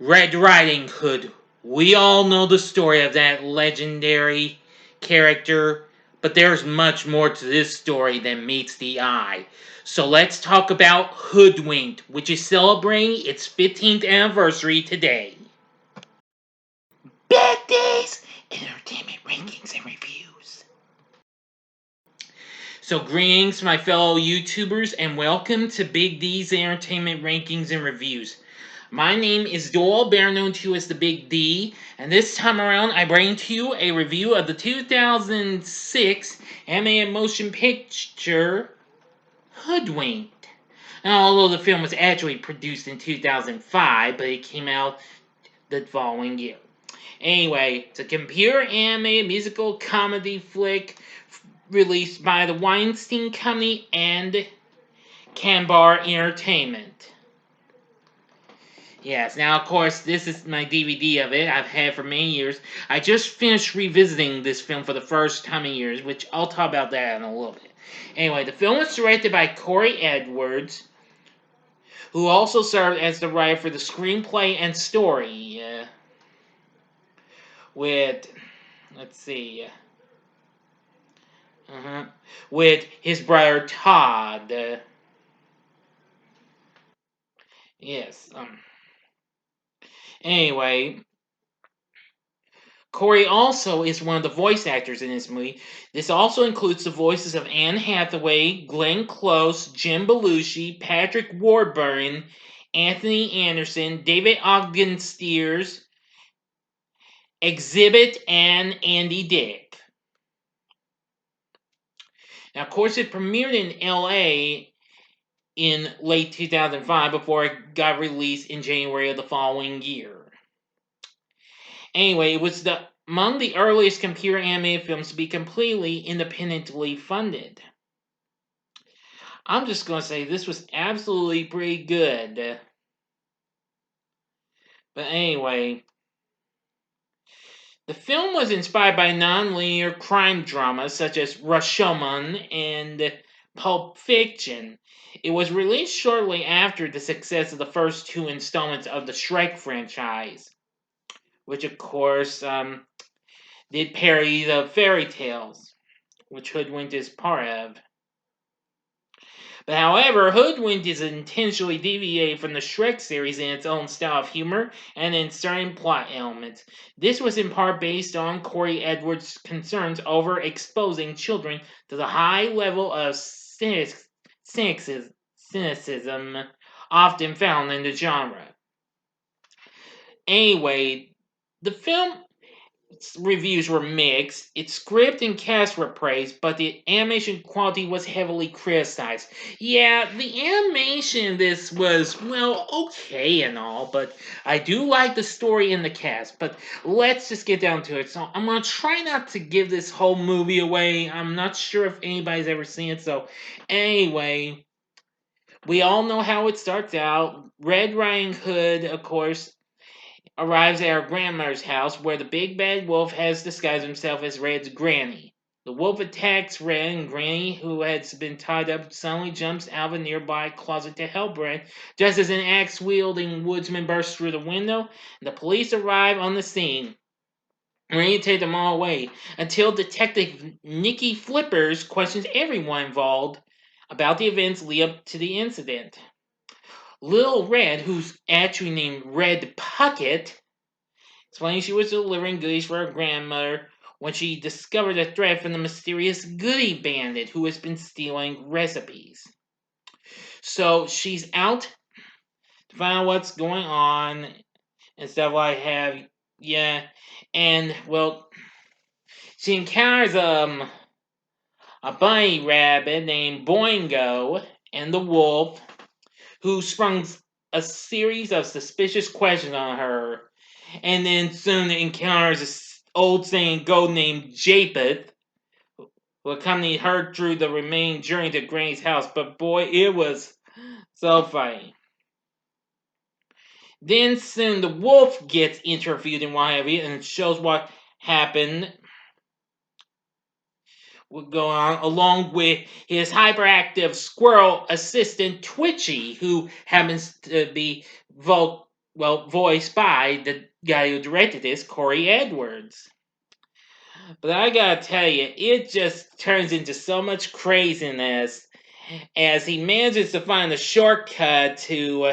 Red Riding Hood. We all know the story of that legendary character, but there's much more to this story than meets the eye. So let's talk about Hoodwinked, which is celebrating its 15th anniversary today. Bad Days, Entertainment Rankings and Reviews. So greetings, my fellow YouTubers, and welcome to Big D's Entertainment Rankings and Reviews. My name is Doyle, better known to you as the Big D, and this time around I bring to you a review of the 2006 animated motion picture Hoodwinked. Now, although the film was actually produced in 2005, but it came out the following year. Anyway, it's a computer animated musical comedy flick released by the Weinstein Company and Cambar Entertainment. Yes, now of course this is my DVD of it. I've had it for many years. I just finished revisiting this film for the first time in years, which I'll talk about that in a little bit. Anyway, the film was directed by Corey Edwards, who also served as the writer for the screenplay and story. With, let's see, with his brother Todd. Yes. Anyway, Corey also is one of the voice actors in this movie. This also includes the voices of Anne Hathaway, Glenn Close, Jim Belushi, Patrick Warburton, Anthony Anderson, David Ogden Steirs, Xzibit, and Andy Dick. Now, of course, it premiered in LA in late 2005 before it got released in January of the following year. Anyway, it was among the earliest computer animated films to be completely independently funded. I'm just going to say this was absolutely pretty good. But anyway, the film was inspired by non-linear crime dramas such as Rashomon and Pulp Fiction. It was released shortly after the success of the first two installments of the Shrek franchise, which of course did parody the fairy tales, which Hoodwinked is part of. But however, Hoodwinked is intentionally deviated from the Shrek series in its own style of humor and in certain plot elements. This was in part based on Corey Edwards' concerns over exposing children to the high level of cynicism often found in the genre. Anyway, the film reviews were mixed. Its script and cast were praised, but the animation quality was heavily criticized. Yeah, the animation in this was, well, okay and all, but I do like the story and the cast. But let's just get down to it. So I'm going to try not to give this whole movie away. I'm not sure if anybody's ever seen it. So anyway, we all know how it starts out. Red Riding Hood, of course, arrives at her grandmother's house where the big bad wolf has disguised himself as Red's granny. The wolf attacks Red, and Granny, who has been tied up, suddenly jumps out of a nearby closet to help Red, just as an axe-wielding woodsman bursts through the window, and the police arrive on the scene, ready to take them all away, until Detective Nikki Flippers questions everyone involved about the events leading up to the incident. Little Red, who's actually named Red Puckett, explaining she was delivering goodies for her grandmother when she discovered a threat from the mysterious Goody Bandit who has been stealing recipes. So she's out to find out what's going on and stuff like that. Yeah, and well, she encounters a bunny rabbit named Boingo and the wolf, who sprung a series of suspicious questions on her, and then soon encounters an old saying goat named Japeth, who accompanied her through the remaining journey to Granny's house. But boy, it was so funny. Then soon the wolf gets interviewed and what have you, and shows what happened going on, along with his hyperactive squirrel assistant Twitchy, who happens to be voiced by the guy who directed this, Corey Edwards. But I gotta tell you, it just turns into so much craziness as he manages to find a shortcut to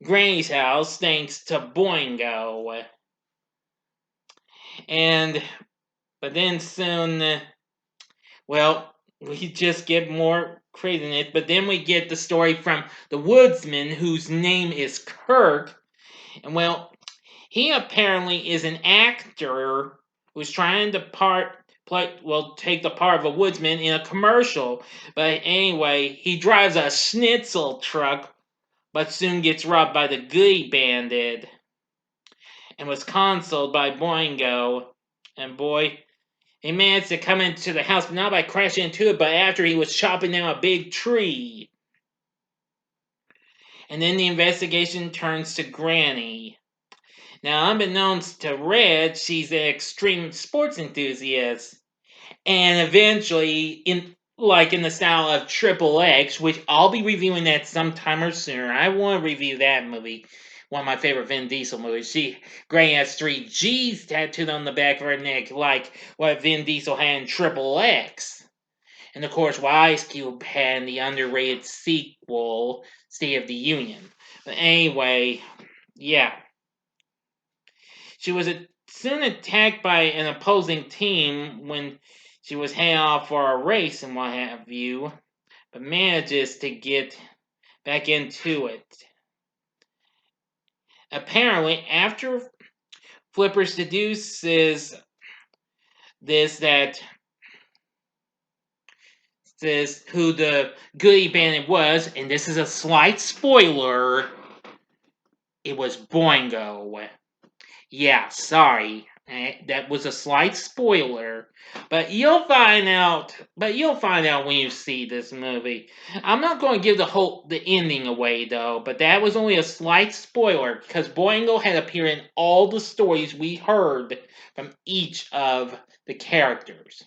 Granny's house thanks to Boingo. And, but then soon, we just get more craziness. But then we get the story from the woodsman whose name is Kirk. And he apparently is an actor who's trying to take the part of a woodsman in a commercial. But anyway, he drives a schnitzel truck, but soon gets robbed by the Goody Bandit and was consoled by Boingo. And boy, he managed to come into the house not by crashing into it, but after he was chopping down a big tree. And then the investigation turns to Granny. Now, unbeknownst to Red, she's an extreme sports enthusiast. And eventually, in the style of Triple X, which I'll be reviewing that sometime or sooner. I want to review that movie. One of my favorite Vin Diesel movies. Granny has 3 G's tattooed on the back of her neck, like what Vin Diesel had in Triple X. And of course, what Ice Cube had in the underrated sequel, State of the Union. But anyway, yeah. She was soon attacked by an opposing team when she was heading off for a race and what have you, but manages to get back into it. Apparently, after Flipper seduces says who the Goody Bandit was, and this is a slight spoiler, it was Boingo. Yeah, sorry. That was a slight spoiler, but you'll find out. But you'll find out when you see this movie. I'm not going to give the ending away though. But that was only a slight spoiler because Boingo had appeared in all the stories we heard from each of the characters.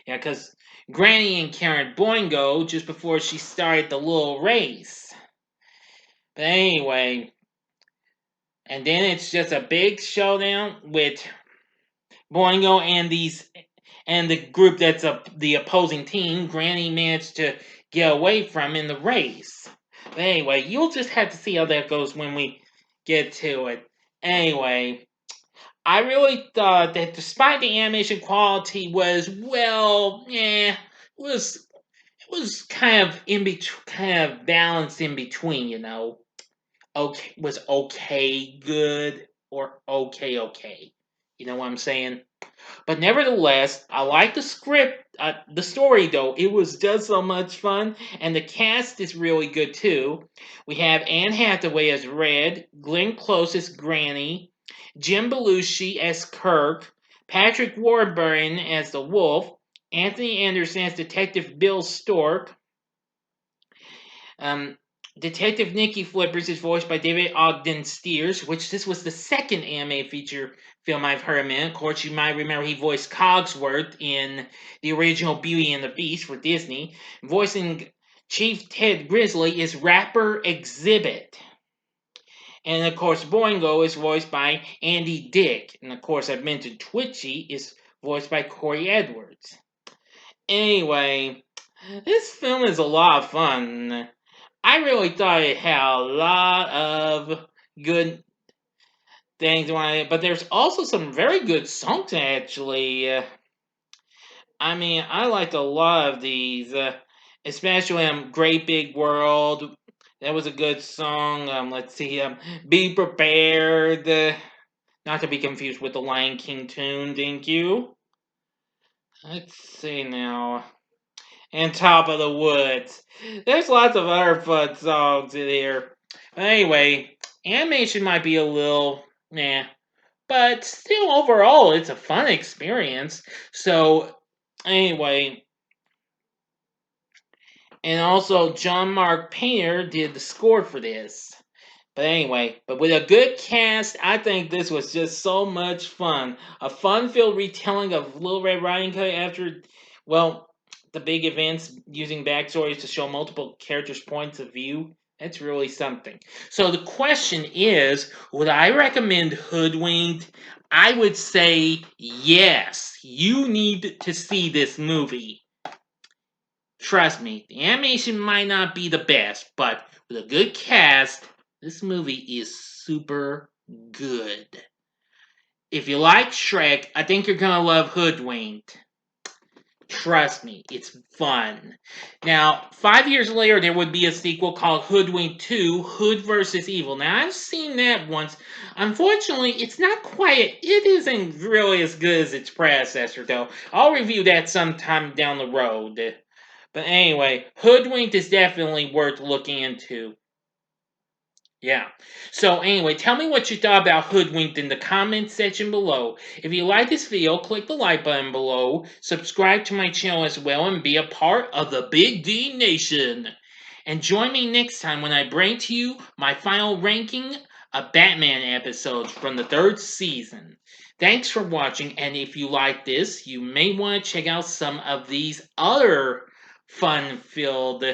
Yeah, because Granny encountered Boingo just before she started the little race. But anyway. And then it's just a big showdown with Boingo and the group that's the opposing team. Granny managed to get away from in the race. But anyway, you'll just have to see how that goes when we get to it. Anyway, I really thought that despite the animation quality was was kind of balanced in between, okay, was okay good or okay. You know what I'm saying? But nevertheless, I like the script, the story though. It was just so much fun, and the cast is really good too. We have Anne Hathaway as Red, Glenn Close as Granny, Jim Belushi as Kirk, Patrick Warburton as the Wolf, Anthony Anderson as Detective Bill Stork. Detective Nicky Flippers is voiced by David Ogden Steirs, which this was the second anime feature film I've heard him in. Of course, you might remember he voiced Cogsworth in the original Beauty and the Beast for Disney. Voicing Chief Ted Grizzly is rapper Xzibit. And of course, Boingo is voiced by Andy Dick. And of course, I've mentioned Twitchy is voiced by Corey Edwards. Anyway, this film is a lot of fun. I really thought it had a lot of good things, but there's also some very good songs actually. I liked a lot of these, especially "Great Big World." That was a good song. Let's see, "Be Prepared," not to be confused with the Lion King tune. Thank you. Let's see now. And Top of the Woods. There's lots of other fun songs in here. But anyway, animation might be a little but still overall it's a fun experience. So anyway, and also John Mark Painter did the score for this. But anyway, with a good cast, I think this was just so much fun. A fun-filled retelling of Little Red Riding Hood after, the big events using backstories to show multiple characters' points of view. That's really something. So the question is, would I recommend Hoodwinked? I would say yes. You need to see this movie. Trust me, the animation might not be the best, but with a good cast, this movie is super good. If you like Shrek, I think you're gonna love Hoodwinked. Trust me, it's fun. Now, 5 years later, there would be a sequel called Hoodwink 2, Hood versus Evil. Now, I've seen that once. Unfortunately, it's not quite, it isn't really as good as its predecessor, though. I'll review that sometime down the road. But anyway, Hoodwinked is definitely worth looking into. Yeah. So anyway, tell me what you thought about Hoodwinked in the comments section below. If you like this video, click the like button below, subscribe to my channel as well, and be a part of the Big D Nation. And join me next time when I bring to you my final ranking of Batman episodes from the 3rd season. Thanks for watching, and if you like this, you may want to check out some of these other fun-filled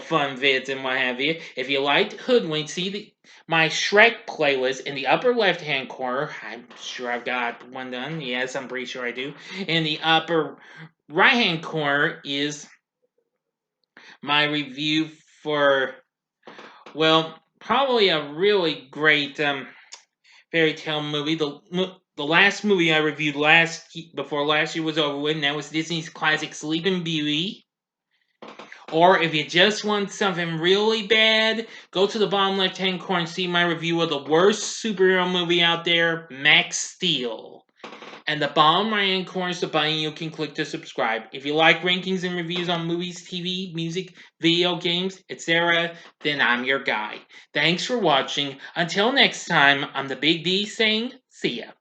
fun vids and what have you. If you liked Hoodwink, see my Shrek playlist in the upper left-hand corner. I'm sure I've got one done. Yes, I'm pretty sure I do. In the upper right-hand corner is my review for, probably a really great fairy tale movie. The last movie I reviewed before last year was over with, and that was Disney's classic Sleeping Beauty. Or if you just want something really bad, go to the bottom left-hand corner and see my review of the worst superhero movie out there, Max Steel. And the bottom right-hand corner is the button you can click to subscribe. If you like rankings and reviews on movies, TV, music, video games, etc., then I'm your guy. Thanks for watching. Until next time, I'm the Big D saying, see ya.